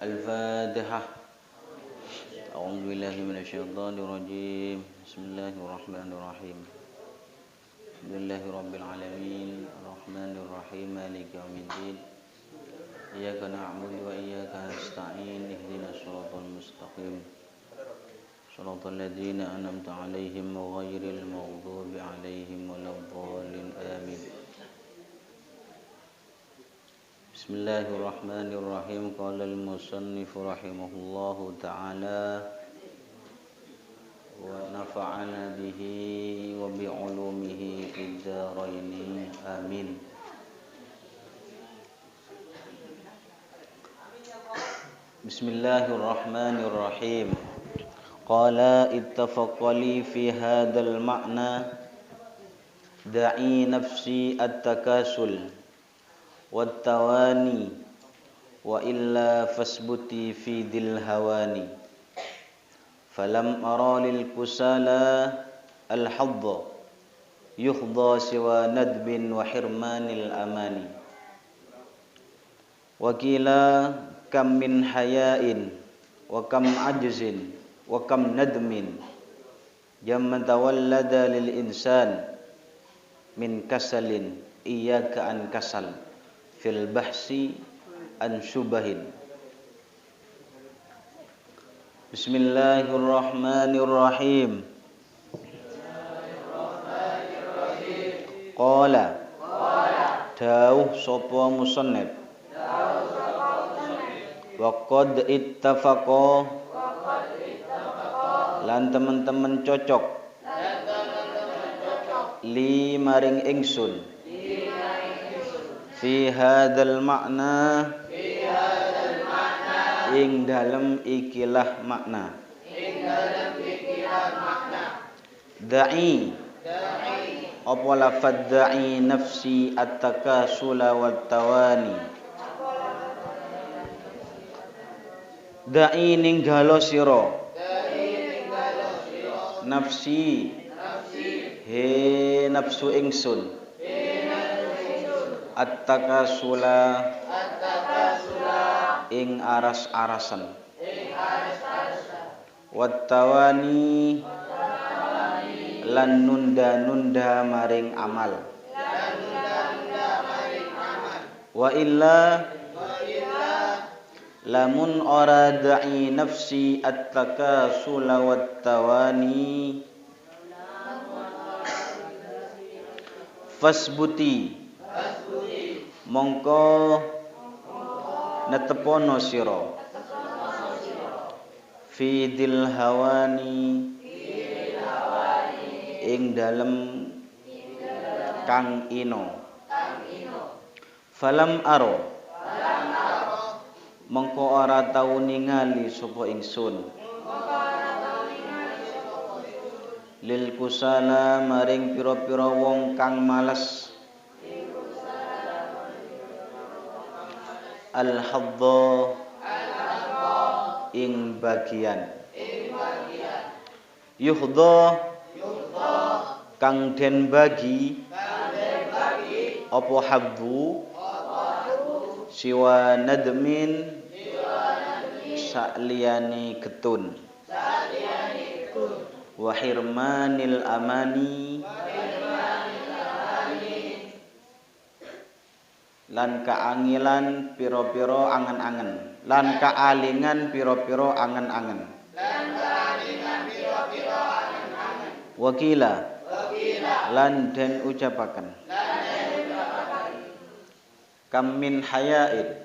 Al-Fatihah. A'udzu billahi minasyaitonir rajim. Bismillahirrahmanirrahim. Alhamdulillahirabbil alamin, arrahmanir rahim, maliki yaumiddin. Iyyaka na'budu wa iyyaka nasta'in. Ihdinas shiratal mustaqim. Shiratal ladzina an'amta 'alaihim ghairil maghdubi 'alaihim waladdallin. Amin. Bismillahirrahmanirrahim. Qala al-musannif rahimahullahu ta'ala wa nafa'ana bihi wa bi 'ulumihi fid dharain. Amin. Bismillahirrahmanirrahim. Qala ittafaqa li fi hadzal ma'na da'i nafsi at-takasul wattawani wa illa fasbuti fi dil hawani falam ara lil kusala al hadda yukhda siwa nadbin wa hirmanil amani wa qila kam min hayain wa kam ajzin wa kam nadmin jamman tawallada lil insan min kasalin iyyaka an kasal fil bahsi an syubahin. Bismillahirrahmanirrahim. Qala dawuh sapa musannif wa qad ittafaqa lan teman-teman cocok li maring ingsun fi hadzal makna ing dalem ikilah makna da'i apa lafadz da'i nafsi at-takasula wat tawani da'i ninggalo sira nafsi he nafsu ingsun at-takasula ing aras-arasan wattawani lan nunda-nunda maring amal wa illa lamun ora da'i nafsi at-takasula wattawani fasbuti mongko netepono sira fi dil hawani ing dalem kang ino falam aro mongko ora tau ningali sapa ingsun lil kusala maring pira-pira wong kang males al hadda ing bagian yuhdha kang den bagi apa habbu siwa nadmin sakliyane getun wa hirmanil amani lan kaangilan pira-pira angen-angen lan kaalingan pira-pira angen-angen wakila lan den ucapaken kam min hayain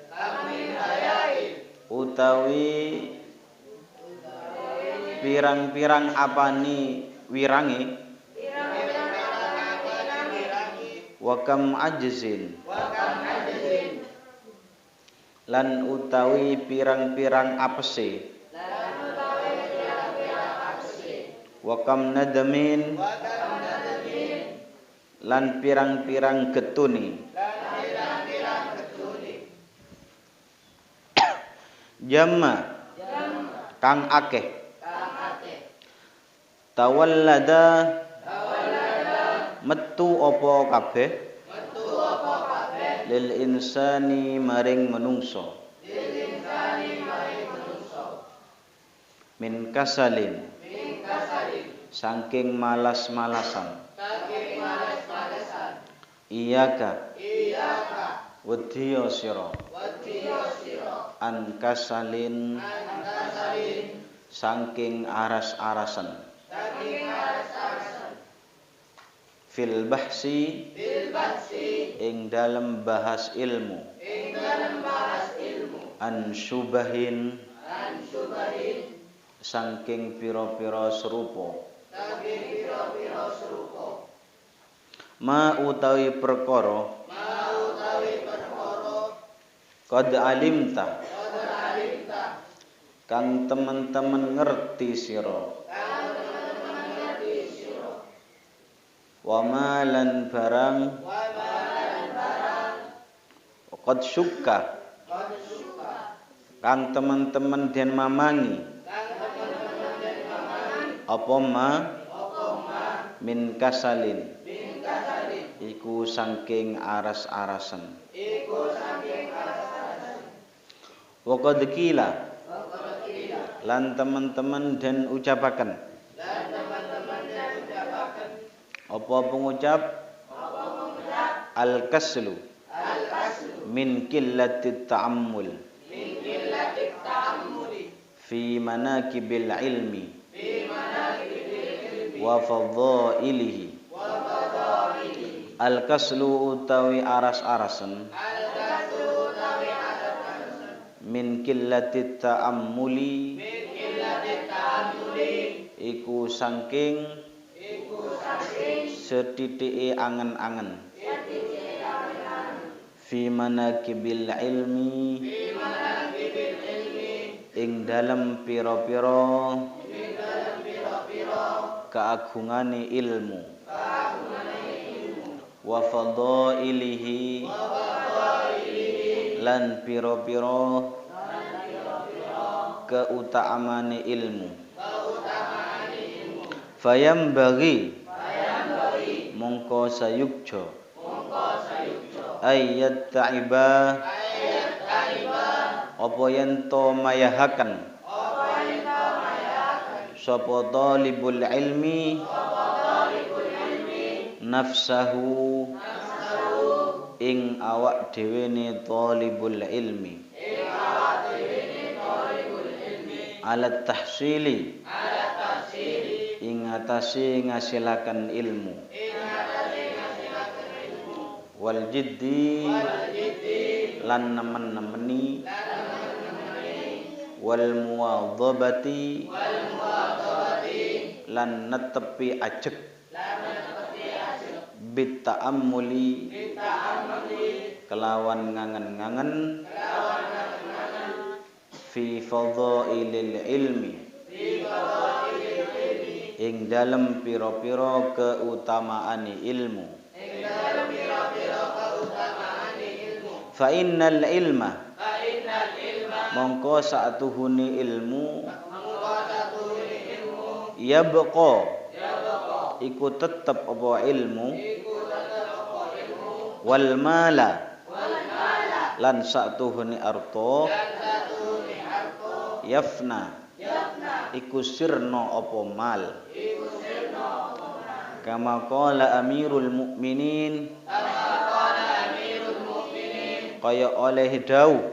utawi pirang-pirang apani wirange wa kam ajzin lan utawi pirang-pirang apese wa kam nadamin lan pirang-pirang getune jamma kang akeh tawallada metu apa kabeh lil insani maring menungso min kasalin saking malas-malasan iyaka wedya sira an kasalin saking aras-arasan fil bahsi ing dalem bahas ilmu an syubahin saking pira-pira serupa ma utawi perkara qad alimta kang teman-teman ngerti sira wa malan barang qad syukka kang teman-teman den mamangi apa ma min kasalin iku saking aras-arasan wa qad qila lan teman-teman den ucapaken apa pengucap al-kaslu min qillatit ta'ammul fi manaqibil ilmi wa fadhailihi al-kaslu utawi aras-arasan min qillatit ta'ammuli iku saking setitike angen-angen fi manaqibil ilmi ing dalem pira-pira keagungane ilmu wa fadhailihi lan pira-pira keutaamane ilmu fayam bagi mongko sayukja ayat ta'iba apa yen to mayahaken sapa talibul ilmi nafsahu ing awak dhewe ne talibul ilmi alat tahsili ing atase ngasilaken ilmu wal jiddi lan nemen-nemeni wal muwadhabati lan netepi ajeg bit ta'ammuli kelawan ngangen-ngangen fi fadhailil ilmi ing dalem pira-pira keutamaane ilmu fa innal ilma mongko satuhune ilmu yabqa iku tetep apa ilmu wal mala lan satuhune arta yafna iku sirna apa mal kama qala amirul mukminin kaya oleh dawuh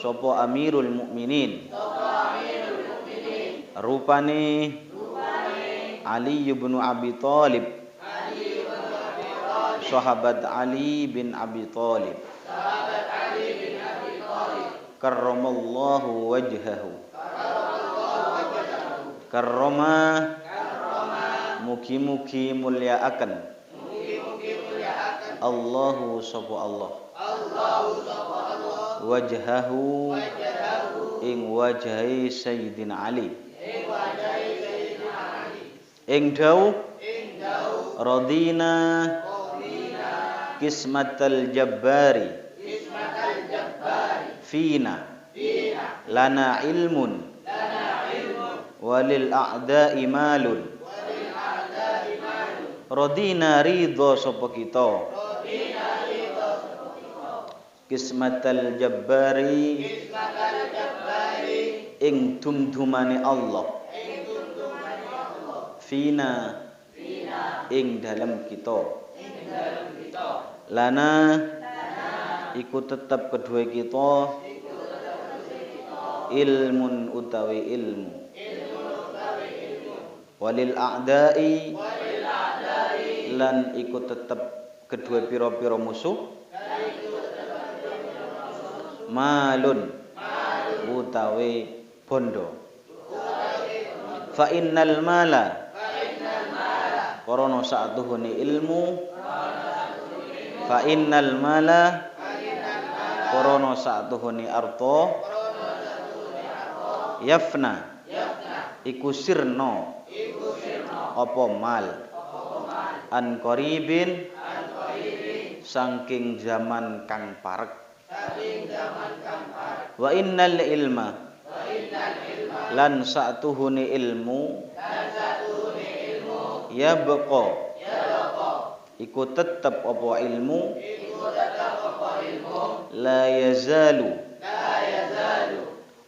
sapa amirul mukminin rupane Ali bin Abi Thalib sahabat Ali bin Abi Thalib karramallahu wajhahu karrama mugi-mugi mulyaaken Allahu sapa Allah wajhahu ing wajahi Sayyidina Ali ing dawuh radina kismatal jabbari fina lana ilmun walil a'da'i malun radina ridho sapa kita kismatal jabbari ing dumdumane Allah fina ing dalem kita lana iku tetep kedue kita ilmun utawi ilmu walil a'dai lan iku tetep kedue pira-pira musuh malun utawi bondo fa innal mala korona sa'atuhuni ilmu fa innal mala korona sa'atuhuni arto yafna iku sirna apa mal an qaribin saking zaman kang parek wa innal ilma lan sa'tuhuni ilmu ya baqa iku tetep apa ilmu la yazalu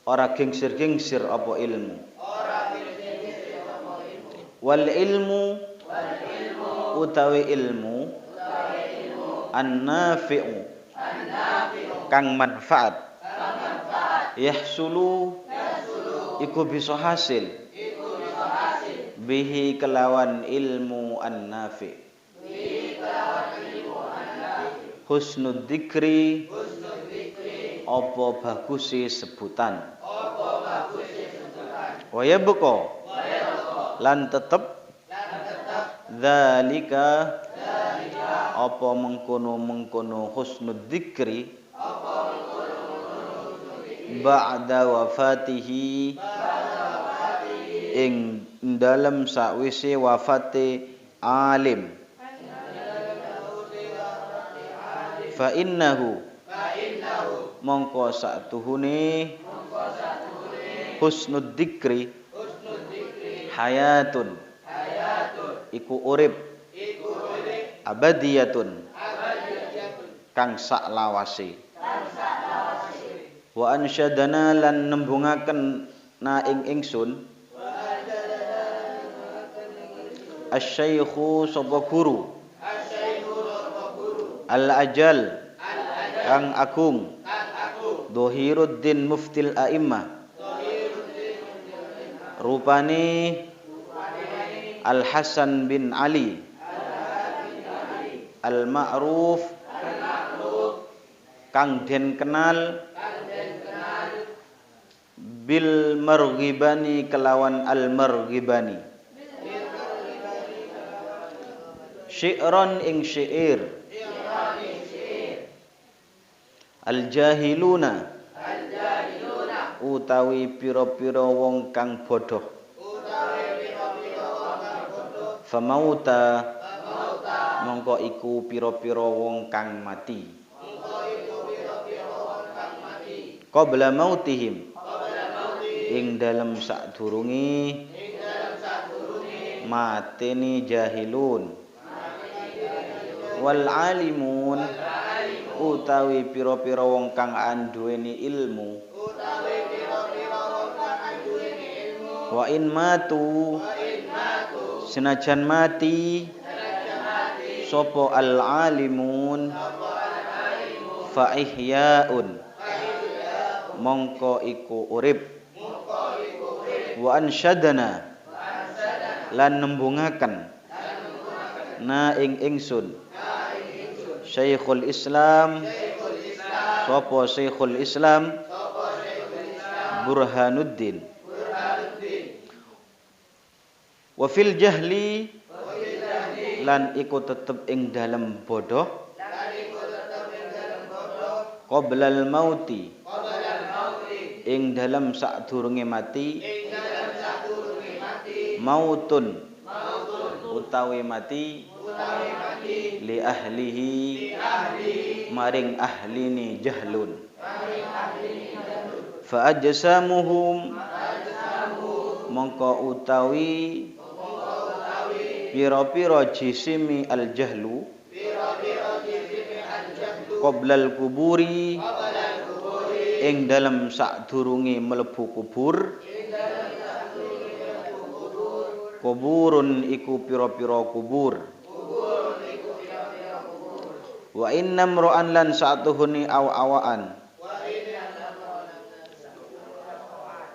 ora gengsir-gengsir apa ilmu wal ilmu utawi ilmu an-nafi'u kang manfaat yahsulu iku bisa hasil bihi kelawan ilmu an-nafi' husnud dzikri apa bagusi sebutan wa yabqa lan tetep dzalika apa mengkono husnud dzikri ba'da wafatihi ing dalem sakwise wafate alim fa innahu mongko sa'tuhune husnud dzikri hayatun iku urip abadiyatun kang saklawase wa ansyadana lan nembungaken na ing ingsun asy-syaikhu sapa guru al-ajal kang agung Dhahiruddin Muftil A'immah rupane Al-Hasan bin Ali Al-Ma'ruf kang den kenal bil marghibani kelawan al-marghibani syi'ran ing syair al-jahiluna utawi pira-pira wong kang bodoh famauta mongko iku pira-pira wong kang mati qabla mautihim ing dalem sadurunge mateni jahilun wal alimun utawi pira-pira wong kang anduweni ilmu wa in matu senajan mati sapa al alimun fa ihyaun mongko iku urip wa ansyadana lan nembungaken na ing ingsun Syekhul Islam sapa Syekhul Islam Burhanuddin wa fil jahli lan iku tetep ing dalem bodoh qoblal mauti ing dalem sadurunge mati mautun utawi mati li ahlihi maring ahline jahlun fa ajsamuhum mongko utawi pira-pira jisimi al jahlu qoblal kuburi ing dalem sadurunge mlebu kubur kuburun iku pira-pira kubur wa inna mra'an lan sa'tuhuni awaan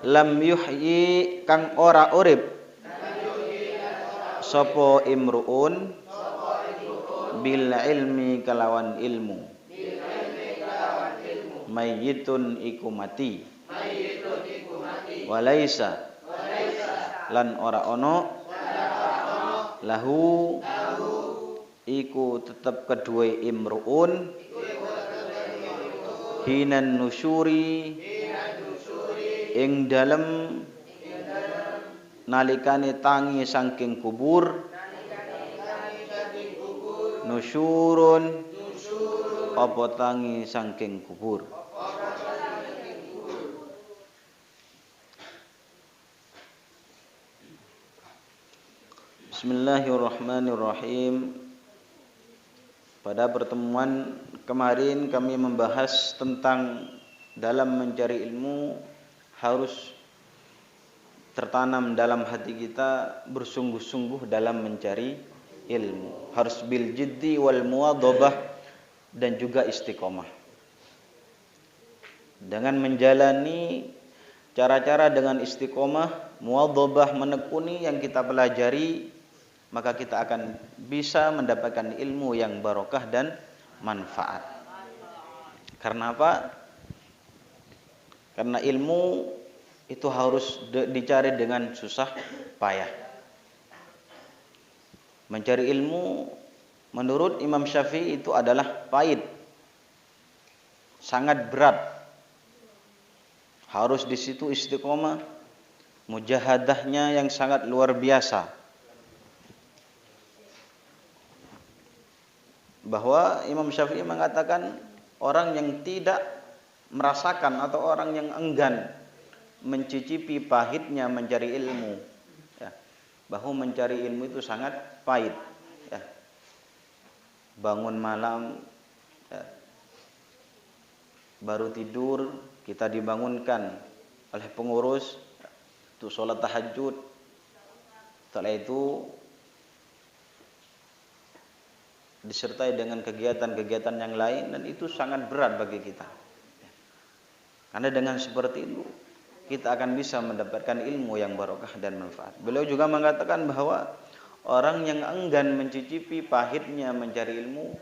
lam yuhyi kang ora urip sapa imruun bil ilmi kalawan ilmu mayyitun iku mati walaisa lan ora ono lahu iku tetep kedue imruun hinan nusyuri ing dalem nalikane tangi saking kubur nusyurun apa tangi saking kubur. Bismillahirrahmanirrahim. Pada pertemuan kemarin kami membahas tentang dalam mencari ilmu harus tertanam dalam hati kita bersungguh-sungguh dalam mencari ilmu. Harus bil jiddi wal muwadhabah dan juga istiqomah. Dengan menjalani cara-cara dengan istiqomah, muwadhabah, menekuni yang kita pelajari, maka kita akan bisa mendapatkan ilmu yang barokah dan manfaat. Karena apa? Karena ilmu itu harus dicari dengan susah payah. Mencari ilmu menurut Imam Syafi'i itu adalah pahit, sangat berat. Harus di situ istiqomah, mujahadahnya yang sangat luar biasa. Bahwa Imam Syafi'i mengatakan orang yang tidak merasakan atau orang yang enggan mencicipi pahitnya mencari ilmu, ya, bahwa mencari ilmu itu sangat pahit, ya. Bangun malam, ya, baru tidur kita dibangunkan oleh pengurus untuk sholat tahajud. Setelah itu disertai dengan kegiatan-kegiatan yang lain, dan itu sangat berat bagi kita. Karena dengan seperti itu kita akan bisa mendapatkan ilmu yang barokah dan manfaat. Beliau juga mengatakan bahwa orang yang enggan mencicipi pahitnya mencari ilmu,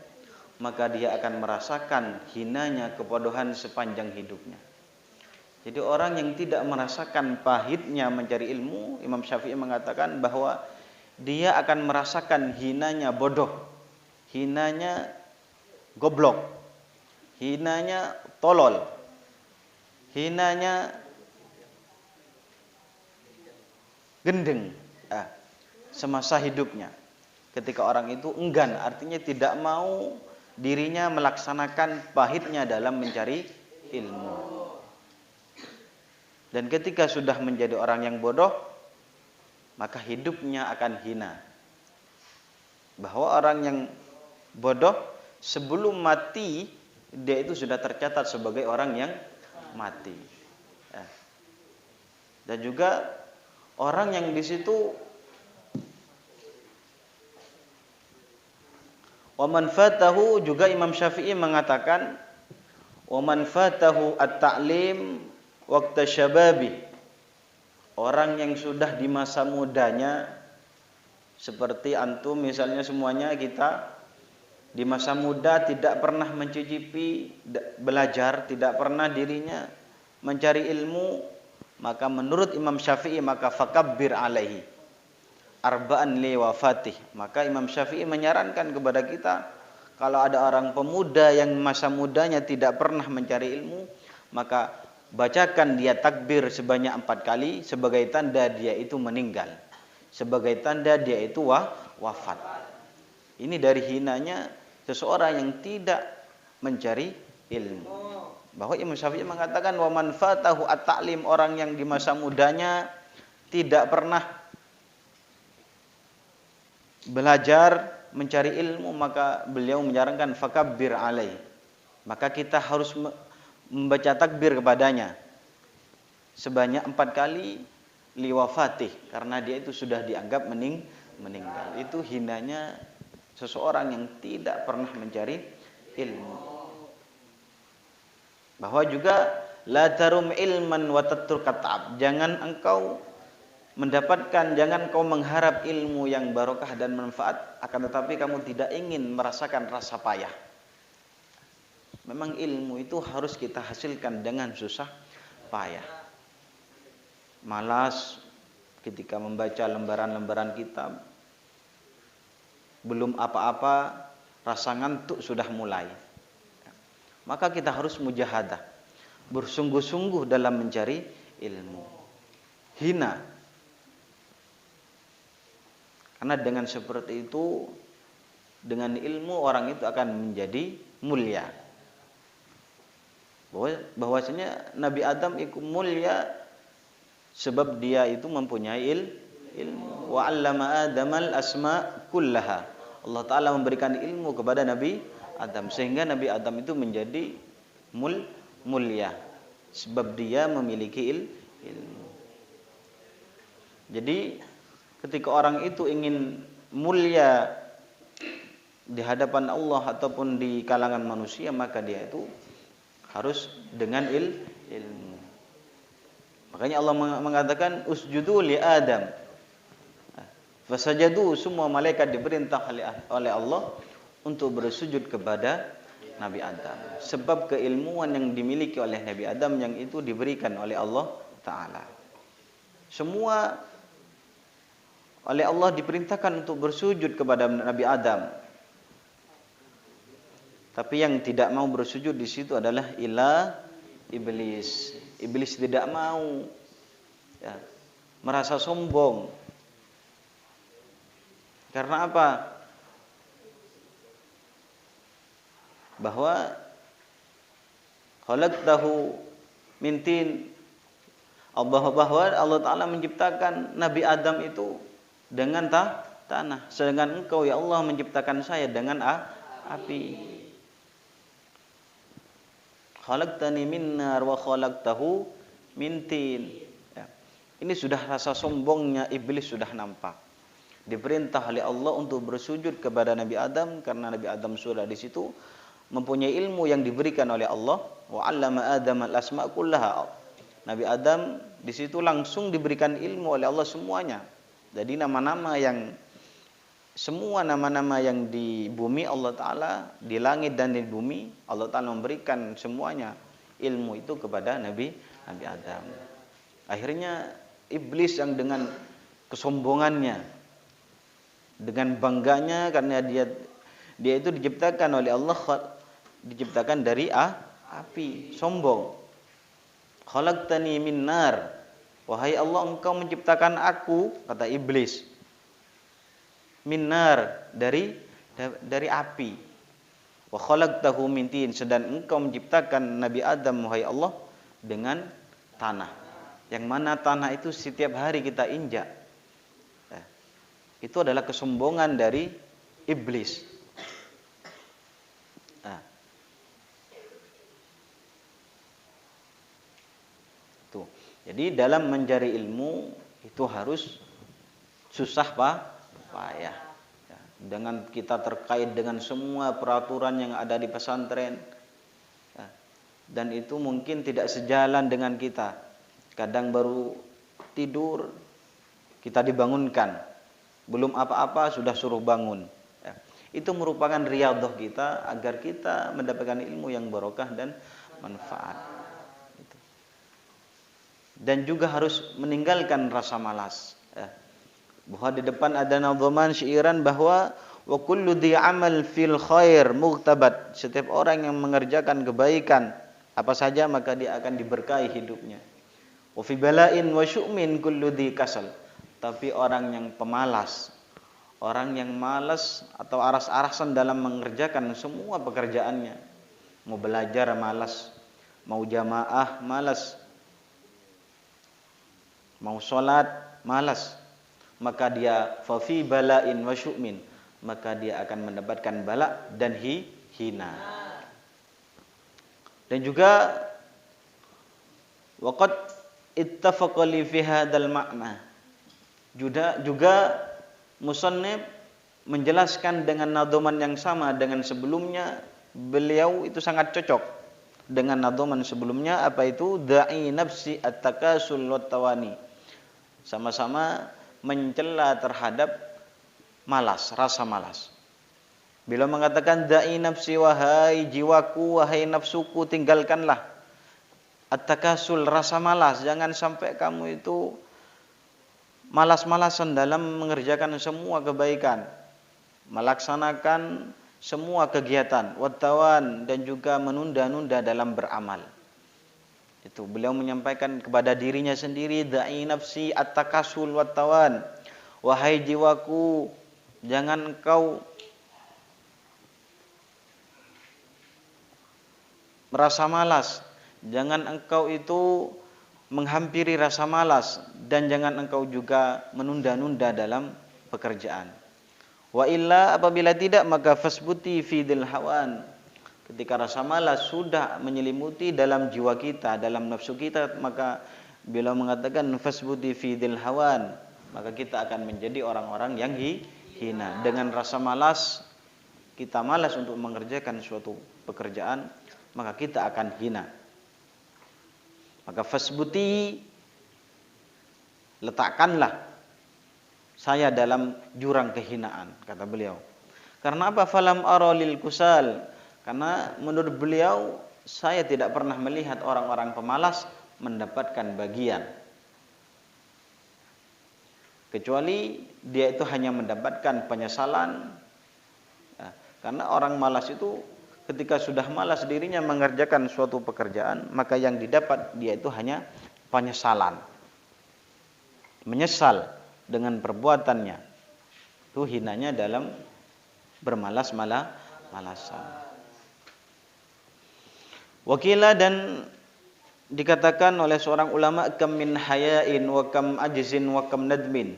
maka dia akan merasakan hinanya kebodohan sepanjang hidupnya. Jadi orang yang tidak merasakan pahitnya mencari ilmu, Imam Syafi'i mengatakan bahwa dia akan merasakan hinanya bodoh, hinanya goblok, hinanya tolol, hinanya gendeng, semasa hidupnya. Ketika orang itu enggan, artinya tidak mau dirinya melaksanakan pahitnya dalam mencari ilmu. Dan ketika sudah menjadi orang yang bodoh, maka hidupnya akan hina. Bahwa orang yang bodoh sebelum mati dia itu sudah tercatat sebagai orang yang mati. Dan juga orang yang di situ wa man fatahu, juga Imam Syafi'i mengatakan wa man fatahu at-ta'lim waqta syababi, orang yang sudah di masa mudanya, seperti antum misalnya, semuanya kita di masa muda tidak pernah mencicipi belajar, tidak pernah dirinya mencari ilmu, maka menurut Imam Syafi'i maka fakabbir alaihi arba'an li wafatih. Maka Imam Syafi'i menyarankan kepada kita, kalau ada orang pemuda yang masa mudanya tidak pernah mencari ilmu, maka bacakan dia takbir sebanyak 4 kali sebagai tanda dia itu meninggal, sebagai tanda dia itu wafat. Ini dari hinanya seseorang yang tidak mencari ilmu. Bahwa Imam Syafi'i mengatakan wa man fatahu at-ta'lim, orang yang di masa mudanya tidak pernah belajar mencari ilmu, maka beliau menyarankan fakabbir alaih. Maka kita harus membaca takbir kepadanya sebanyak 4 kali liwafatih, karena dia itu sudah dianggap meninggal. Itu hinanya seseorang yang tidak pernah mencari ilmu. Bahwa juga la tarum ilman wa tatrukat ta'ab. Jangan engkau mengharap ilmu yang barokah dan manfaat, akan tetapi kamu tidak ingin merasakan rasa payah. Memang ilmu itu harus kita hasilkan dengan susah payah. Malas ketika membaca lembaran-lembaran kitab, belum apa-apa rasa ngantuk sudah mulai. Maka kita harus mujahadah, bersungguh-sungguh dalam mencari ilmu. Hina. Karena dengan seperti itu, dengan ilmu orang itu akan menjadi mulia. Bahwasanya Nabi Adam itu mulia sebab dia itu mempunyai ilmu. Wa 'allama Adamal asma kullaha. Allah Ta'ala memberikan ilmu kepada Nabi Adam, sehingga Nabi Adam itu menjadi mulia sebab dia memiliki ilmu. Jadi ketika orang itu ingin mulia di hadapan Allah ataupun di kalangan manusia, maka dia itu harus dengan ilmu. Makanya Allah mengatakan usjudu li Adam. Fasajadu, semua malaikat diperintah oleh Allah untuk bersujud kepada Nabi Adam. Sebab keilmuan yang dimiliki oleh Nabi Adam yang itu diberikan oleh Allah Ta'ala. Semua oleh Allah diperintahkan untuk bersujud kepada Nabi Adam. Tapi yang tidak mau bersujud di situ adalah iblis. Iblis tidak mau, ya, merasa sombong. Karena apa? Bahwa khalaqtahu min tin, bahwa Allah Ta'ala menciptakan Nabi Adam itu dengan tanah, sedangkan engkau ya Allah menciptakan saya dengan api. Khalaqtani min nar wa khalaqtahu min tin. Ya. Ini sudah rasa sombongnya iblis sudah nampak. Diperintah oleh Allah untuk bersujud kepada Nabi Adam karena Nabi Adam sudah di situ mempunyai ilmu yang diberikan oleh Allah. Wa 'allama Adam al-asma' kullaha. Nabi Adam di situ langsung diberikan ilmu oleh Allah semuanya. Jadi semua nama-nama yang di bumi Allah Ta'ala, di langit dan di bumi, Allah Ta'ala memberikan semuanya ilmu itu kepada Nabi Adam. Akhirnya iblis yang dengan kesombongannya, dengan bangganya karena dia itu diciptakan oleh Allah, diciptakan dari api, sombong. Khalaqtani min nar. Wahai Allah, engkau menciptakan aku, kata iblis, min nar, dari api. Wa khalaqtahu min tin, sedang engkau menciptakan Nabi Adam, wahai Allah, dengan tanah. Yang mana tanah itu setiap hari kita injak. Itu adalah kesombongan dari iblis. Tuh. Jadi dalam mencari ilmu itu harus susah payah. Ya. Dengan kita terkait dengan semua peraturan yang ada di pesantren. Ya. Dan itu mungkin tidak sejalan dengan kita. Kadang baru tidur kita dibangunkan. Belum apa-apa sudah suruh bangun. Ya. Itu merupakan riyadhah kita agar kita mendapatkan ilmu yang barokah dan manfaat. Itu. Dan juga harus meninggalkan rasa malas. Ya. Bahwa di depan ada nadhaman syairan bahwa wa kullu dhi amal fil khair mughtabat. Setiap orang yang mengerjakan kebaikan apa saja maka dia akan diberkahi hidupnya. Wa fi bala'in wa syu'min kullu dhi kasal. Tapi orang yang pemalas, orang yang malas atau aras-arasan dalam mengerjakan semua pekerjaannya, mau belajar malas, mau jamaah malas, mau sholat malas, maka dia fa fi bala'in wa syu'min, maka dia akan mendapatkan bala dan hina. Dan juga Waqad ittafaqa li fi hadzal ma'na. Juga musannif menjelaskan dengan nadhoman yang sama dengan sebelumnya, beliau itu sangat cocok dengan nadhoman sebelumnya, apa itu? Da'i nafsi at-takasul wat tawani. Sama-sama mencela terhadap malas, rasa malas. Bila mengatakan da'i nafsi, wahai jiwaku, wahai nafsuku, tinggalkanlah at-takasul, rasa malas. Jangan sampai kamu itu malas-malasan dalam mengerjakan semua kebaikan, melaksanakan semua kegiatan, wattawan, dan juga menunda-nunda dalam beramal. Itu beliau menyampaikan kepada dirinya sendiri, da'i nafsi at-takasul wattawan. Wahai jiwaku, jangan engkau merasa malas, jangan engkau itu menghampiri rasa malas, dan jangan engkau juga menunda-nunda dalam pekerjaan. Wa illa, apabila tidak, maka fasbuti fi dzil hawan. Ketika rasa malas sudah menyelimuti dalam jiwa kita, dalam nafsu kita, maka bila mengatakan fasbuti fi dzil hawan, maka kita akan menjadi orang-orang yang hina. Dengan rasa malas, kita malas untuk mengerjakan suatu pekerjaan, maka kita akan hina. Maka fasbuti, letakkanlah saya dalam jurang kehinaan, kata beliau. Karena apa? Falam ara lil kusal. Karena menurut beliau, saya tidak pernah melihat orang-orang pemalas mendapatkan bagian, kecuali dia itu hanya mendapatkan penyesalan. Karena orang malas itu ketika sudah malas dirinya mengerjakan suatu pekerjaan, maka yang didapat dia itu hanya penyesalan. Menyesal dengan perbuatannya. Itu hinanya dalam bermalas-malasan. Wakila, dan dikatakan oleh seorang ulama, kam min haya'in wa kam ajzin wa kam nadmin.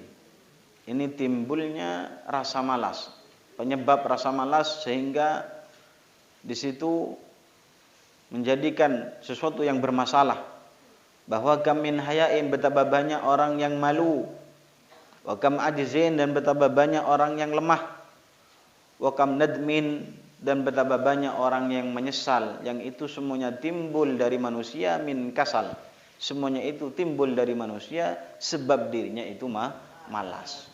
Ini timbulnya rasa malas. Penyebab rasa malas sehingga di situ menjadikan sesuatu yang bermasalah. Bahwa kam min haya'in, betapa banyak orang yang malu. Wa kam ajzin, dan betapa banyak orang yang lemah. Wa kam nadmin, dan betapa banyak orang yang menyesal. Yang itu semuanya timbul dari manusia min kasal. Semuanya itu timbul dari manusia sebab dirinya itu malas.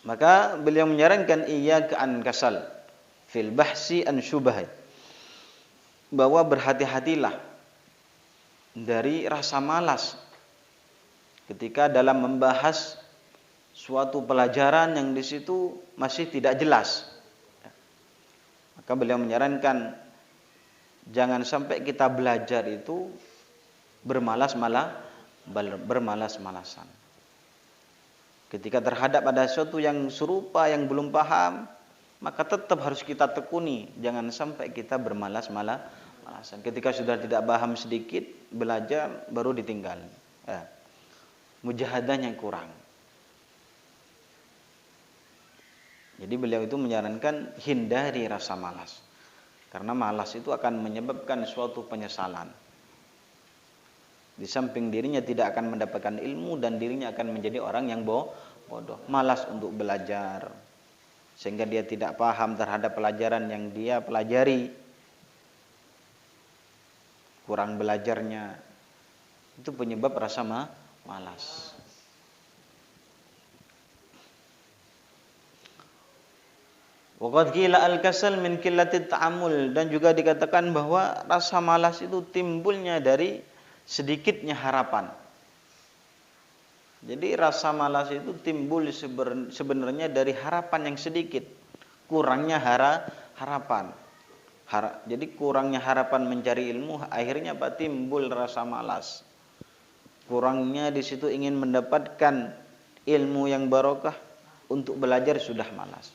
Maka beliau menyarankan iyyaka an kasal fil bahsi an syubhat, bahwa berhati-hatilah dari rasa malas ketika dalam membahas suatu pelajaran yang di situ masih tidak jelas. Maka beliau menyarankan jangan sampai kita belajar itu bermalas-malasan. Ketika terhadap ada sesuatu yang serupa yang belum paham, maka tetap harus kita tekuni, jangan sampai kita bermalas-malasan. Ketika sudah tidak paham sedikit, belajar baru ditinggal. Mujahadahnya kurang. Jadi beliau itu menyarankan hindari rasa malas. Karena malas itu akan menyebabkan suatu penyesalan. Di samping dirinya tidak akan mendapatkan ilmu dan dirinya akan menjadi orang yang bodoh. Malas untuk belajar. Sehingga dia tidak paham terhadap pelajaran yang dia pelajari. Kurang belajarnya. Itu penyebab rasa malas. Waqad qila al-kasal min qillatit ta'ammul, dan juga dikatakan bahwa rasa malas itu timbulnya dari sedikitnya harapan. Jadi rasa malas itu timbul sebenarnya dari harapan yang sedikit, kurangnya harapan. Jadi kurangnya harapan mencari ilmu, akhirnya apa? Timbul rasa malas. Kurangnya di situ ingin mendapatkan ilmu yang barokah, untuk belajar sudah malas.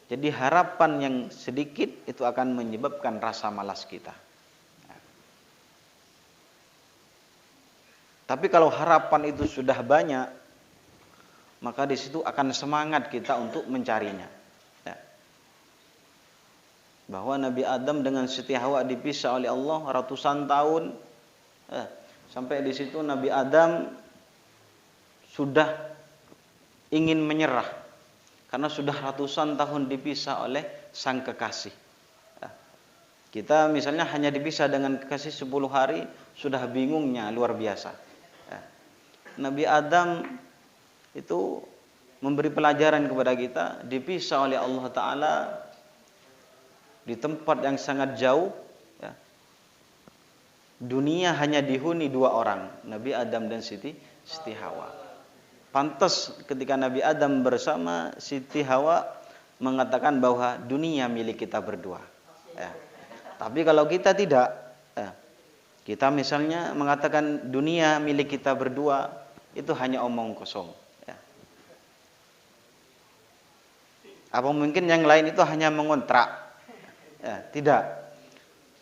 Jadi harapan yang sedikit itu akan menyebabkan rasa malas kita. Tapi kalau harapan itu sudah banyak, maka di situ akan semangat kita untuk mencarinya. bahwa Nabi Adam dengan Siti Hawa dipisah oleh Allah ratusan tahun. Sampai di situ Nabi Adam sudah ingin menyerah karena sudah ratusan tahun dipisah oleh sang kekasih. Kita misalnya hanya dipisah dengan kekasih 10 hari sudah bingungnya luar biasa. Nabi Adam itu memberi pelajaran kepada kita, dipisah oleh Allah Ta'ala di tempat yang sangat jauh. Dunia hanya dihuni 2 orang, Nabi Adam dan Siti Hawa. Pantas ketika Nabi Adam bersama Siti Hawa mengatakan bahwa dunia milik kita berdua. Tapi kalau kita tidak, kita misalnya mengatakan dunia milik kita berdua, itu hanya omong kosong. Apa mungkin yang lain itu hanya mengontrak? Tidak.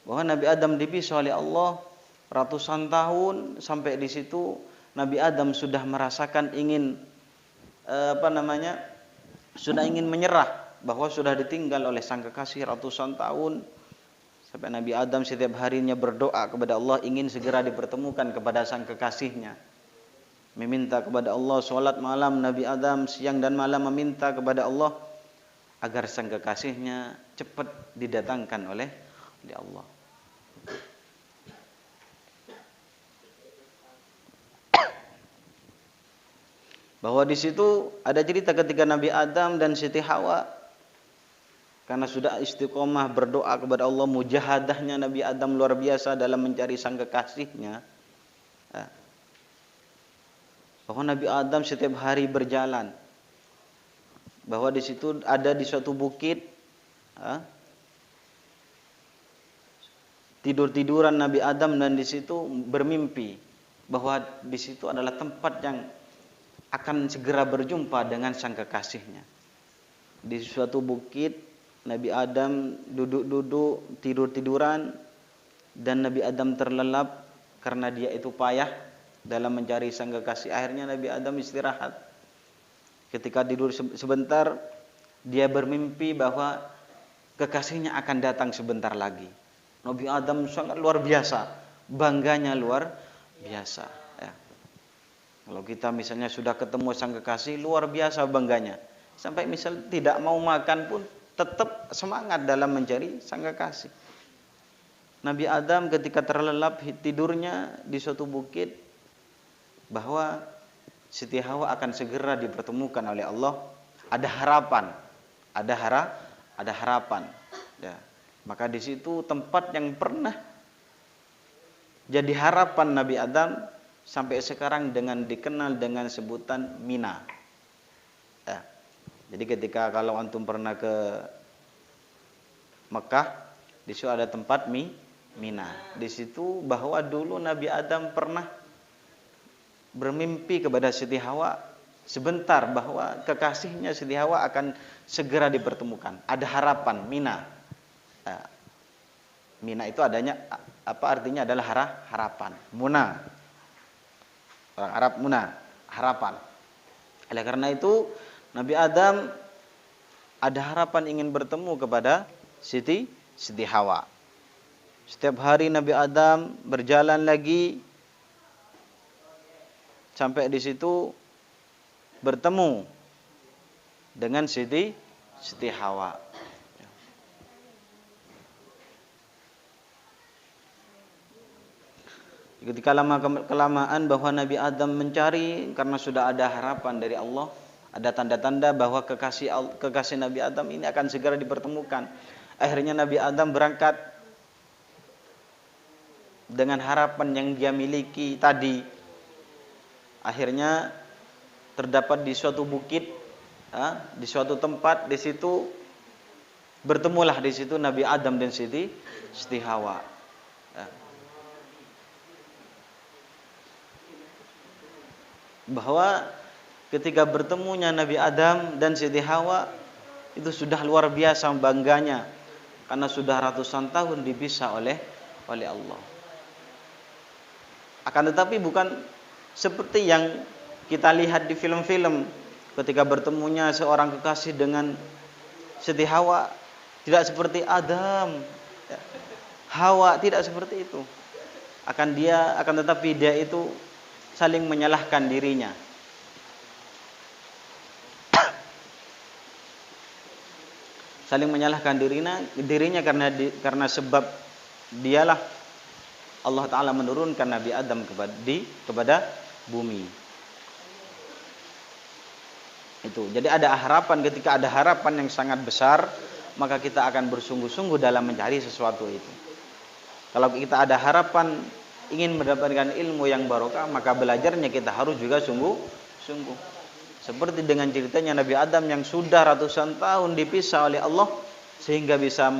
Bahwa Nabi Adam dipisah oleh Allah ratusan tahun, sampai di situ Nabi Adam sudah merasakan ingin sudah ingin menyerah, bahwa sudah ditinggal oleh sang kekasih ratusan tahun. Sampai Nabi Adam setiap harinya berdoa kepada Allah ingin segera dipertemukan kepada sang kekasihnya. Meminta kepada Allah, sholat malam Nabi Adam siang dan malam meminta kepada Allah agar sang kekasihnya cepat didatangkan oleh Allah. Bahwa di situ ada cerita ketika Nabi Adam dan Siti Hawa karena sudah istiqomah berdoa kepada Allah, mujahadahnya Nabi Adam luar biasa dalam mencari sang kekasihnya. Bahwa Nabi Adam setiap hari berjalan. Bahwa di situ ada di suatu bukit, tidur-tiduran Nabi Adam dan di situ bermimpi bahwa di situ adalah tempat yang akan segera berjumpa dengan sang kekasihnya. Di suatu bukit Nabi Adam duduk-duduk tidur-tiduran dan Nabi Adam terlelap karena dia itu payah dalam mencari sang kekasih. Akhirnya Nabi Adam istirahat. Ketika tidur sebentar, dia bermimpi bahwa kekasihnya akan datang sebentar lagi. Nabi Adam sangat luar biasa, bangganya luar biasa. Kalau kita misalnya sudah ketemu sang kekasih, luar biasa bangganya. Sampai misal tidak mau makan pun tetap semangat dalam mencari sang kekasih. Nabi Adam ketika terlelap tidurnya di suatu bukit, bahwa Siti Hawa akan segera dipertemukan oleh Allah. Ada harapan, ada harapan. Maka di situ tempat yang pernah jadi harapan Nabi Adam sampai sekarang dikenal dengan sebutan Mina. Jadi ketika kalau antum pernah ke Mekah, di situ ada tempat Mina. Di situ bahwa dulu Nabi Adam pernah bermimpi kepada Siti Hawa sebentar bahwa kekasihnya Siti Hawa akan segera dipertemukan. Ada harapan Mina. Mina itu adanya artinya adalah harapan. Muna. Orang Arab muna, harapan. Oleh karena itu Nabi Adam ada harapan ingin bertemu kepada Siti Hawa. Setiap hari Nabi Adam berjalan lagi sampai di situ bertemu dengan Siti Hawa. Ketika kelamaan bahwa Nabi Adam mencari karena sudah ada harapan dari Allah, ada tanda-tanda bahwa kekasih Nabi Adam ini akan segera dipertemukan. Akhirnya Nabi Adam berangkat dengan harapan yang dia miliki tadi. Akhirnya terdapat di suatu bukit, di suatu tempat, di situ bertemulah di situ Nabi Adam dan Siti Hawa. Bahwa ketika bertemunya Nabi Adam dan Siti Hawa itu sudah luar biasa bangganya karena sudah ratusan tahun dipisah oleh Allah. Akan tetapi bukan seperti yang kita lihat di film-film ketika bertemunya seorang kekasih dengan Siti Hawa Tidak seperti Adam, ya, Hawa, tidak seperti itu. Akan tetapi dia itu saling menyalahkan dirinya. Saling menyalahkan dirinya karena sebab dialah Allah Ta'ala menurunkan Nabi Adam kepada bumi. Itu. Jadi ada harapan, ketika ada harapan yang sangat besar, maka kita akan bersungguh-sungguh dalam mencari sesuatu itu. Kalau kita ada harapan ingin mendapatkan ilmu yang barokah, maka belajarnya kita harus juga sungguh-sungguh. Seperti dengan ceritanya Nabi Adam yang sudah ratusan tahun dipisah oleh Allah sehingga bisa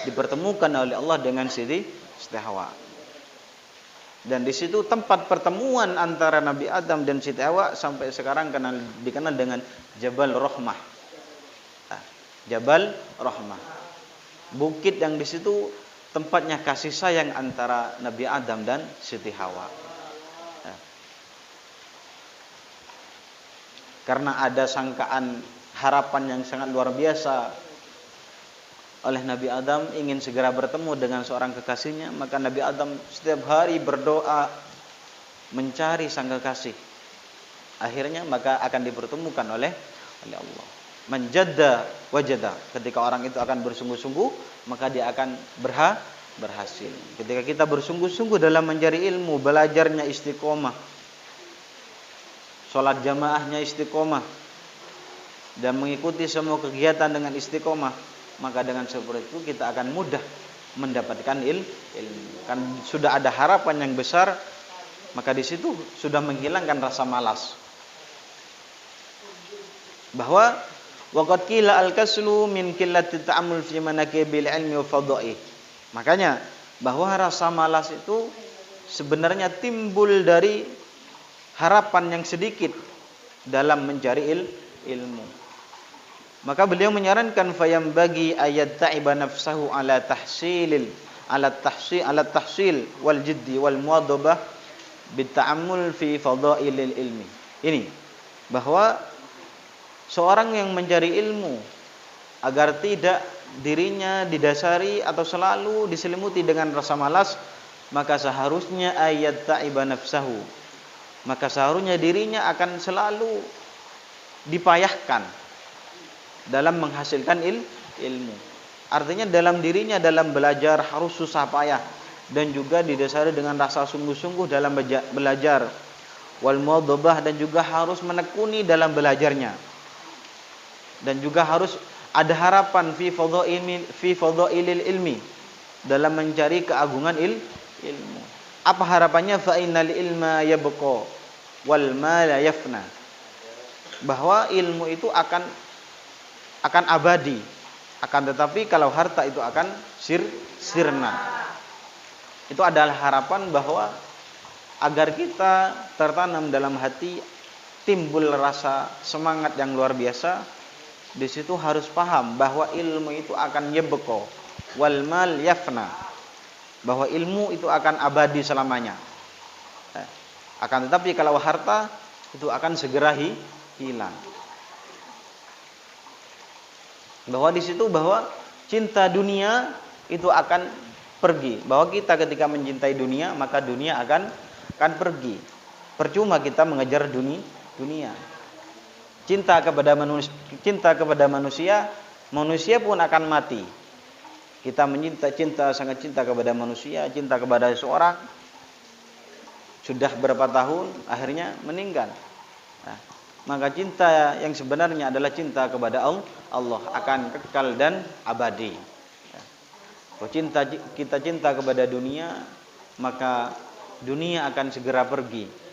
dipertemukan oleh Allah dengan Siti Hawa. Dan di situ tempat pertemuan antara Nabi Adam dan Siti Hawa sampai sekarang dikenal dengan Jabal Rahmah. Jabal Rahmah. Bukit yang di situ tempatnya kasih sayang antara Nabi Adam dan Siti Hawa. Karena ada sangkaan harapan yang sangat luar biasa oleh Nabi Adam ingin segera bertemu dengan seorang kekasihnya, maka Nabi Adam setiap hari berdoa mencari sang kekasih. Akhirnya maka akan dipertemukan oleh Allah. Manjadda wajada. Ketika orang itu akan bersungguh-sungguh, maka dia akan berhasil. Ketika kita bersungguh-sungguh dalam mencari ilmu, belajarnya istiqomah, sholat jamaahnya istiqomah, dan mengikuti semua kegiatan dengan istiqomah, maka dengan seperti itu kita akan mudah mendapatkan ilmu. Kan sudah ada harapan yang besar, maka di situ sudah menghilangkan rasa malas. Bahwa waqad qila al-kaslu min qillati ta'ammul fi manaqibil ilmi wa fadha'i. Makanya bahwa rasa malas itu sebenarnya timbul dari harapan yang sedikit dalam mencari ilmu. Maka beliau menyarankan fayam bagi ayat ta'iba nafsahu ala tahsil wal jiddi wal muadhabah bita'ammul fi fadailil ilmi. Ini bahwa seorang yang mencari ilmu agar tidak dirinya didasari atau selalu diselimuti dengan rasa malas, maka seharusnya ayat ta'iba nafsahu, maka seharusnya dirinya akan selalu dipayahkan dalam menghasilkan ilmu. Artinya dalam dirinya dalam belajar harus susah payah dan juga didasari dengan rasa sungguh-sungguh dalam belajar. Wal muadhabah, dan juga harus menekuni dalam belajarnya. Dan juga harus ada harapan fi fadhailil ilmi, dalam mencari keagungan ilmu. Apa harapannya? Fa innal ilma yabqa wal mala yafna. Bahwa ilmu itu akan abadi, akan tetapi kalau harta itu akan sirna. Itu adalah harapan bahwa agar kita tertanam dalam hati, timbul rasa semangat yang luar biasa. Di situ harus paham bahwa ilmu itu akan yabqa wal mal yafna, bahwa ilmu itu akan abadi selamanya. Akan tetapi kalau harta itu akan segera hilang. Bahwa di situ bahwa cinta dunia itu akan pergi. Bahwa kita ketika mencintai dunia, maka dunia akan pergi. Percuma kita mengejar dunia. Cinta kepada manusia, manusia pun akan mati. Kita sangat cinta kepada manusia, cinta kepada seseorang, sudah berapa tahun akhirnya meninggal. Nah, maka cinta yang sebenarnya adalah cinta kepada Allah, akan kekal dan abadi. Kalau kita cinta kepada dunia, maka dunia akan segera pergi.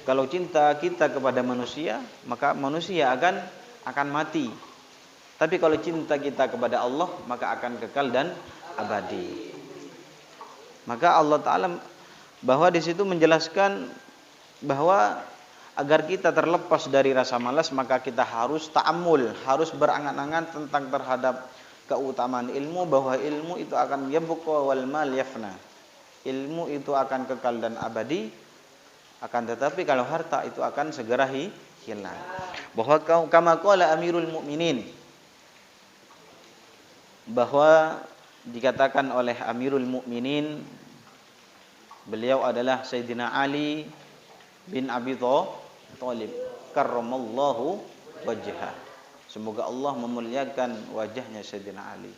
Kalau cinta kita kepada manusia, maka manusia akan mati. Tapi kalau cinta kita kepada Allah, maka akan kekal dan abadi. Maka Allah Ta'ala bahwa di situ menjelaskan bahwa agar kita terlepas dari rasa malas, maka kita harus ta'ammul, harus berangan-angan tentang terhadap keutamaan ilmu, bahwa ilmu itu akan yabqa wal mal yafna. Ilmu itu akan kekal dan abadi, akan tetapi kalau harta itu akan segera hilang. Bahwa kama qala Amirul Mukminin, bahwa dikatakan oleh Amirul Mukminin, beliau adalah Sayyidina Ali bin Abi Thalib karramallahu wajhah. Semoga Allah memuliakan wajahnya Sayyidina Ali.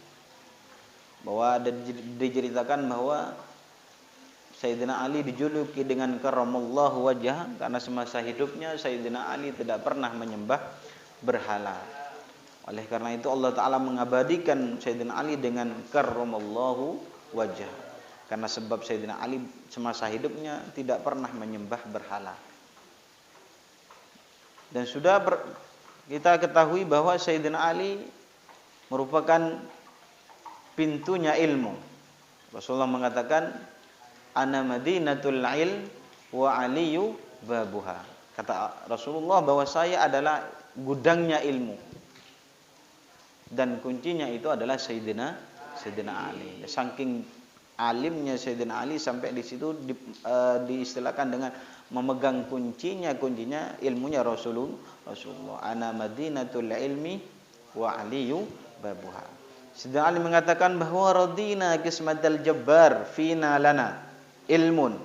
Bahwa ada diceritakan bahwa Sayyidina Ali dijuluki dengan karramallahu wajhah karena semasa hidupnya Sayyidina Ali tidak pernah menyembah berhala. Oleh karena itu Allah Ta'ala mengabadikan Sayyidina Ali dengan karramallahu wajhah. Karena sebab Sayyidina Ali semasa hidupnya tidak pernah menyembah berhala. Dan sudah kita ketahui bahwa Sayyidina Ali merupakan pintunya ilmu. Rasulullah mengatakan, ana madinatul ilm wa aliyu babuha. Kata Rasulullah bahwa saya adalah gudangnya ilmu. Dan kuncinya itu adalah Sayyidina Ali. Saking alimnya Sayyidina Ali sampai di situ diistilahkan dengan memegang kuncinya ilmunya Rasulullah. Ana madinatul ilmi wa aliyu babuha. Sayyidina Ali mengatakan bahwa radina qismatal jabbar fina lana ilmun.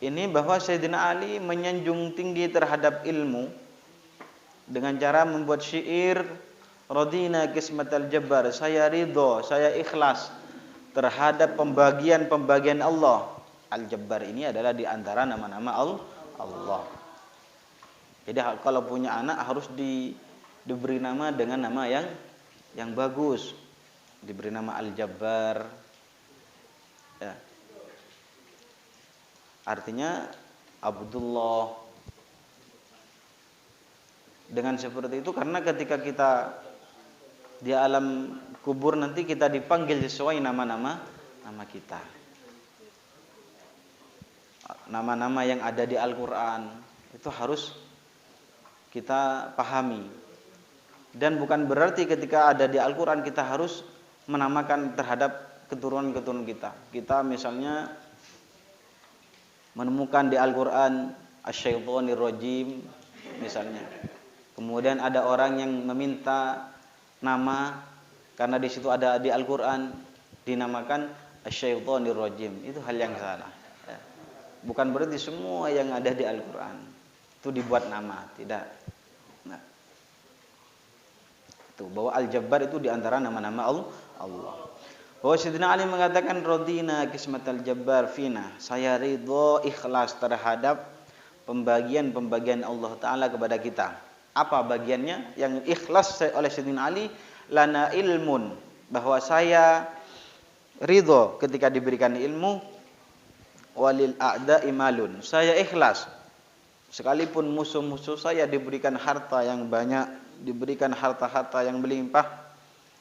Ini bahwa Sayyidina Ali menyanjung tinggi terhadap ilmu dengan cara membuat syair, radina qismatal jabbar, saya ridho, saya ikhlas terhadap pembagian Allah. Al-Jabbar ini adalah di antara nama-nama Allah. Jadi kalau punya anak harus diberi nama dengan nama yang bagus. Diberi nama Al-Jabbar. Ya. Artinya Abdullah. Dengan seperti itu karena ketika kita di alam kubur nanti kita dipanggil sesuai nama-nama kita. Nama-nama yang ada di Al-Quran itu harus kita pahami. Dan bukan berarti ketika ada di Al-Quran kita harus menamakan terhadap keturunan-keturunan kita. Kita misalnya menemukan di Al-Quran asy-syaithanir rajim misalnya. Kemudian ada orang yang meminta nama karena di situ ada di Al-Quran dinamakan asy-syaithanir rajim. Itu hal yang salah. Bukan berarti semua yang ada di Al-Quran itu dibuat nama, tidak. Nah, itu bahwa Al-Jabbar itu diantara nama-nama Allah. Bahwa Sayyidina Ali mengatakan radina qismatal jabbar fina, saya ridho ikhlas terhadap pembagian Allah Ta'ala kepada kita. Apa bagiannya? Yang ikhlas oleh Sayyidina Ali, lana ilmun, bahwa saya ridho ketika diberikan ilmu, walil a'da imalun, saya ikhlas sekalipun musuh-musuh saya diberikan harta yang banyak, diberikan harta-harta yang melimpah,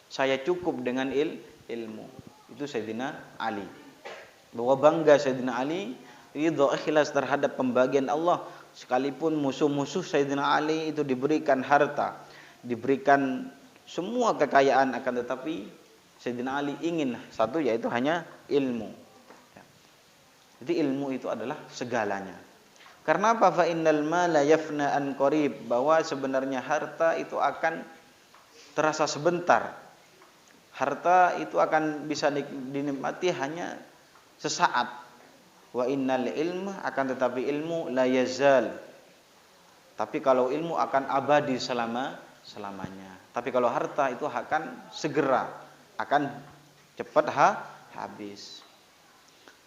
saya cukup dengan ilmu. Itu Sayyidina Ali. Bahwa bangga Sayyidina Ali ridho ikhlas terhadap pembagian Allah, sekalipun musuh-musuh Sayyidina Ali itu diberikan harta, diberikan semua kekayaan, akan tetapi Sayyidina Ali ingin satu, yaitu hanya ilmu. Jadi ilmu itu adalah segalanya. Karena apa? Fa innal mala yafna an qarib, bahwa sebenarnya harta itu akan terasa sebentar. Harta itu akan bisa dinikmati hanya sesaat. Wa innal ilma, akan tetapi ilmu la yazal. Tapi kalau ilmu akan abadi selamanya. Tapi kalau harta itu akan segera, akan cepat habis.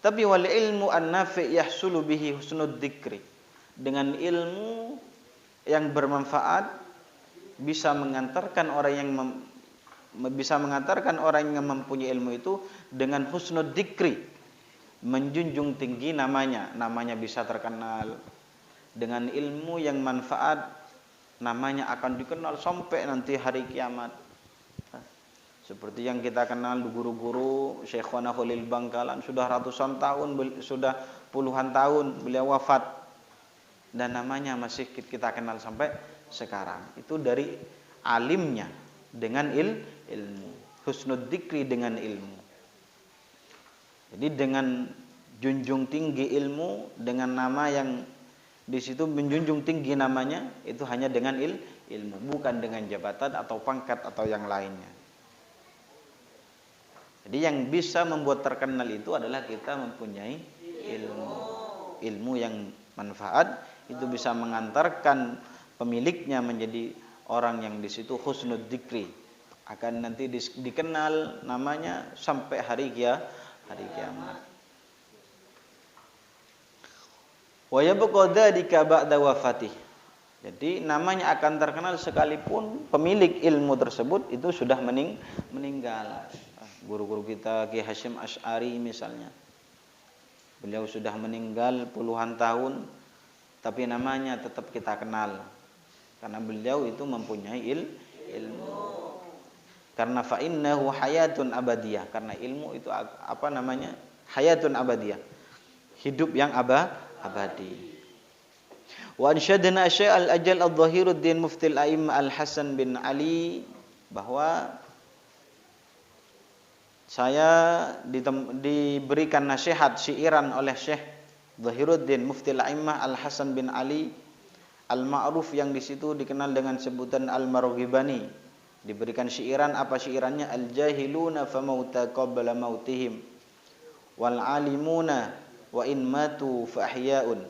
Tapi wal ilmu an-nafi' yahsulu bihi husnud dzikri. Dengan ilmu yang bermanfaat bisa mengantarkan orang yang mempunyai ilmu itu dengan husnud dzikri, menjunjung tinggi namanya bisa terkenal. Dengan ilmu yang manfaat, namanya akan dikenal sampai nanti hari kiamat. Seperti yang kita kenal guru-guru Syekhona Khalil Bangkalan, sudah ratusan tahun, sudah puluhan tahun beliau wafat, dan namanya masih kita kenal sampai sekarang. Itu dari alimnya dengan ilmu, husnud dzikri dengan ilmu. Jadi dengan junjung tinggi ilmu, dengan nama yang di situ menjunjung tinggi namanya, itu hanya dengan ilmu, bukan dengan jabatan atau pangkat atau yang lainnya. Jadi yang bisa membuat terkenal itu adalah kita mempunyai ilmu yang manfaat, itu bisa mengantarkan pemiliknya menjadi orang yang di situ husnud dzikri, akan nanti dikenal namanya sampai hari kiamat. Wa yabqa dzalika ba'da wafatih. Jadi namanya akan terkenal sekalipun pemilik ilmu tersebut itu sudah meninggal. Guru-guru kita Ki Hasyim Asy'ari misalnya, beliau sudah meninggal puluhan tahun, tapi namanya tetap kita kenal karena beliau itu mempunyai ilmu. Karena fa innahu hayatun abadiyah, karena ilmu itu apa namanya? Hayatun abadiyah, hidup yang abadi. Wa ansyadna syai'al ajal adh-dhahiruddin muftil a'immah Al-Hasan bin Ali, bahwa saya diberikan nasihat syiiran oleh Syekh Dhahiruddin Muftil A'immah Al-Hasan bin Ali Al-Ma'ruf, yang di situ dikenal dengan sebutan Al-Marghibani. Diberikan syiiran, apa syiirannya? Al-jahiluna fa mauta qabla mautihim wal alimuna wa in matu fa ahya'un.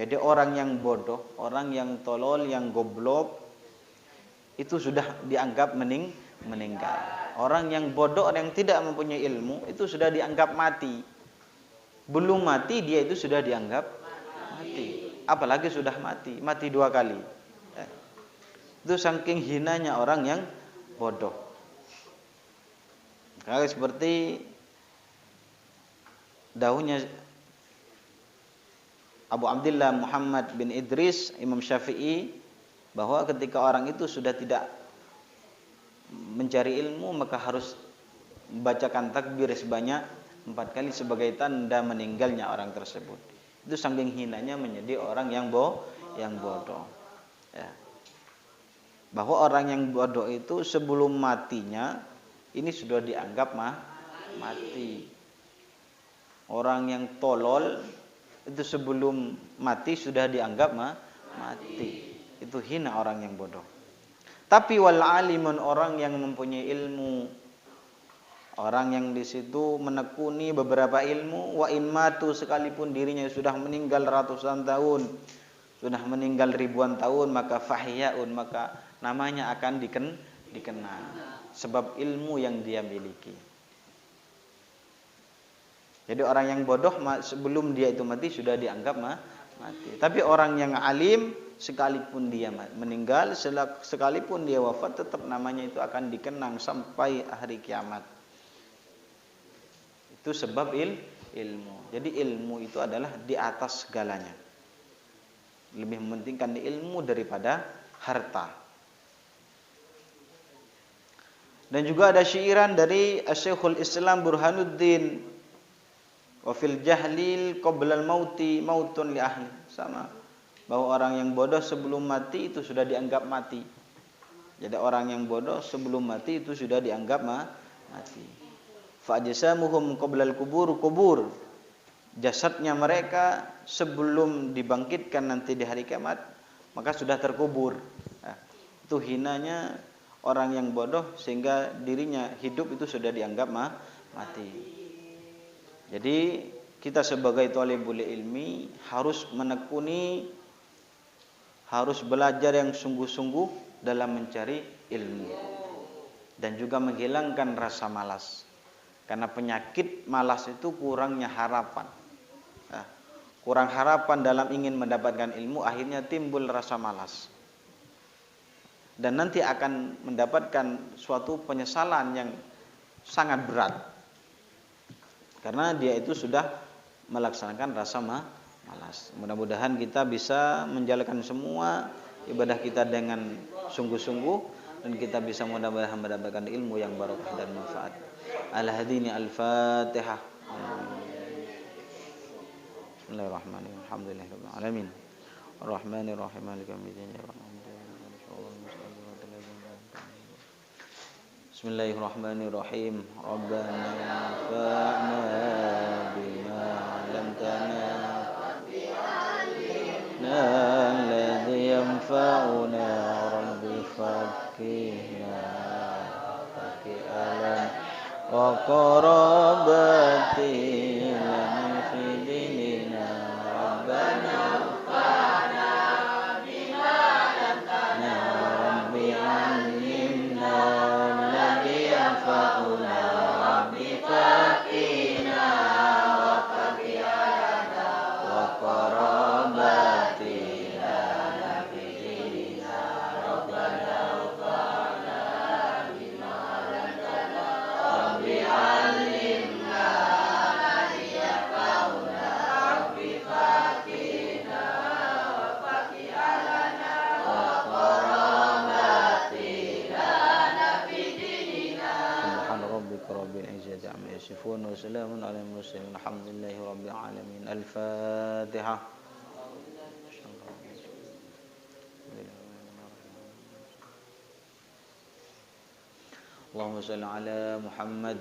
Jadi orang yang bodoh, orang yang tolol, yang goblok itu sudah dianggap meninggal. Orang yang bodoh, orang yang tidak mempunyai ilmu itu sudah dianggap mati. Belum mati dia itu sudah dianggap mati. Apalagi sudah mati 2 kali. Itu saking hinanya orang yang bodoh. Kayak seperti dauhnya Abu Abdillah Muhammad bin Idris Imam Syafi'i, bahwa ketika orang itu sudah tidak mencari ilmu maka harus membacakan takbir sebanyak 4 kali sebagai tanda meninggalnya orang tersebut. Itu saking hinanya menjadi orang yang bodoh. Ya. Bahwa orang yang bodoh itu sebelum matinya ini sudah dianggap mati. Orang yang tolol itu sebelum mati sudah dianggap mati. Itu hina orang yang bodoh. Tapi wal alimun, orang yang mempunyai ilmu, orang yang di situ menekuni beberapa ilmu, wa in matu, sekalipun dirinya sudah meninggal ratusan tahun, sudah meninggal ribuan tahun, maka fahyaun, maka namanya akan dikenal sebab ilmu yang dia miliki. Jadi orang yang bodoh sebelum dia itu mati sudah dianggap mati. Tapi orang yang alim, sekalipun dia meninggal, sekalipun dia wafat, tetap namanya itu akan dikenang sampai hari kiamat. Itu sebab ilmu. Jadi ilmu itu adalah di atas segalanya. Lebih mementingkan ilmu daripada harta. Dan juga ada syairan dari Syekhul Islam Burhanuddin, wa fil jahlil qoblal mauti mautun li ahli. Sama, bahwa orang yang bodoh sebelum mati itu sudah dianggap mati. Jadi orang yang bodoh sebelum mati itu sudah dianggap mati. Fa ajsamuhum qoblal kubur, jasadnya mereka sebelum dibangkitkan nanti di hari kiamat maka sudah terkubur. Nah, itu hinanya orang yang bodoh sehingga dirinya hidup itu sudah dianggap mati. Jadi kita sebagai thalibul ilmi harus menekuni, harus belajar yang sungguh-sungguh dalam mencari ilmu dan juga menghilangkan rasa malas. Karena penyakit malas itu kurangnya harapan. Nah, kurang harapan dalam ingin mendapatkan ilmu, akhirnya timbul rasa malas. Dan nanti akan mendapatkan suatu penyesalan yang sangat berat. Karena dia itu sudah melaksanakan rasa malas. Mudah-mudahan kita bisa menjalankan semua ibadah kita dengan sungguh-sungguh dan kita bisa mudah-mudahan mendapatkan ilmu yang barokah dan manfaat. Al-hadini al-Fatihah. Bismillahirrahmanirrahim. Alhamdulillahirabbil alamin. Arrahmanir rahim. Maliki yaumiddin. Bismillahirrahmanirrahim. Rabbana anfa'na bima 'allamtana alladhi yanfa'una rabbi faqihna faqi'alan وقراباتنا في ديننا ربنا يا رب علمنا الذي ينفعنا رب فقنا وقراباتنا في ديننا ربنا رب علمنا الذي ينفعنا رب فقنا سبحان ربك رب العزة عما يصفون وسلام على المرسلين الحمد لله رب العالمين الفاتحة اللهم صل على محمد